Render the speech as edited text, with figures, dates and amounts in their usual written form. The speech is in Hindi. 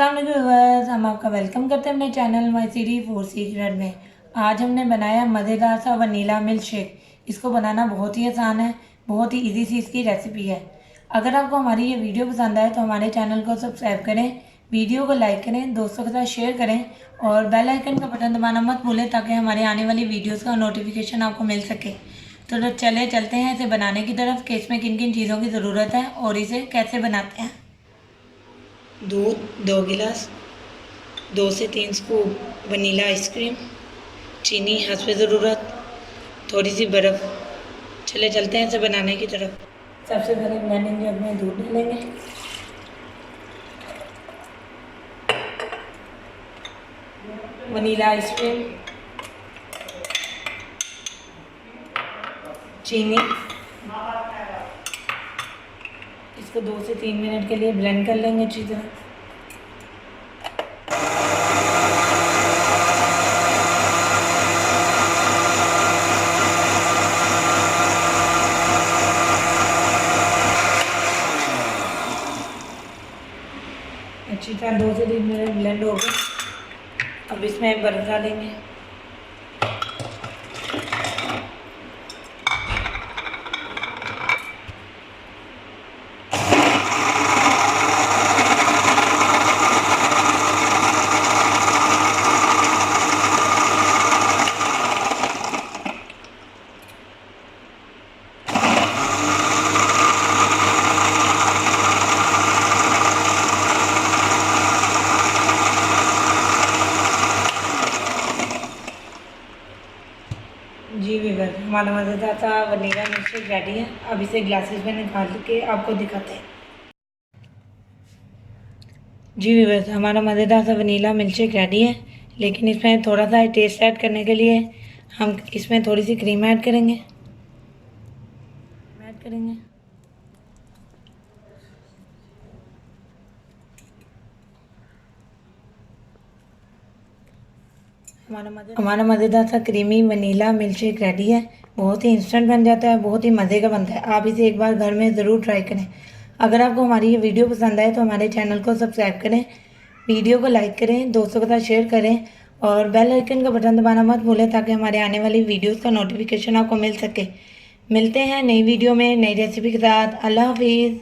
अस्सलाम वालेकुम व्यूअर्स, हम आपका वेलकम करते हैं अपने channel my city food secret में। आज हमने बनाया मज़ेदार सा वनीला मिल्क शेक। इसको बनाना बहुत ही आसान है, बहुत ही इजी सी इसकी रेसिपी है। अगर आपको हमारी ये वीडियो पसंद आए तो हमारे चैनल को सब्सक्राइब करें, वीडियो को लाइक करें, दोस्तों के साथ शेयर करें और बेल आइकन का बटन दबाना मत भूलें ताकि हमारे आने वाली वीडियोज़ का नोटिफिकेशन आपको मिल सके। तो चलते हैं इसे बनाने की तरफ कि इसमें किन किन चीज़ों की ज़रूरत है और इसे कैसे बनाते हैं। दूध 2 गिलास, 2 से 3 स्कूप वनीला आइसक्रीम, चीनी हस्ब ज़रूरत, थोड़ी सी बर्फ़। चलते हैं इसे बनाने की तरफ। सबसे पहले ब्लेंडिंग जग में दूध डालेंगे, वनीला आइसक्रीम, चीनी। इसको 2 से 3 मिनट के लिए ब्लेंड कर लेंगे अच्छी तरह। अच्छी तरह 2 से 3 मिनट ब्लेंड हो गए। अब इसमें बर्फ डालेंगे, जी वीवर, हमारा मज़ेदार सा वनीला मिल्क शेक रेडी है। अब इसे ग्लासेस में निकाल के आपको दिखाते हैं। जी वीवर, हमारा मज़ेदार सा वनीला मिल्क शेक रेडी है, लेकिन इसमें थोड़ा सा टेस्ट ऐड करने के लिए हम इसमें थोड़ी सी क्रीम ऐड करेंगे। हमारा मज़ेदार सा creamy vanilla milk shake ready है। बहुत ही इंस्टेंट बन जाता है, बहुत ही मज़े का बनता है। आप इसे एक बार घर में ज़रूर ट्राई करें। अगर आपको हमारी ये वीडियो पसंद आए तो हमारे चैनल को सब्सक्राइब करें, वीडियो को लाइक करें, दोस्तों के साथ शेयर करें और बेल आइकन का बटन दबाना मत भूलें ताकि हमारे आने वाली वीडियोज़ का नोटिफिकेशन आपको मिल सके। मिलते हैं नई वीडियो में नई रेसिपी के साथ। अल्लाह हाफिज़।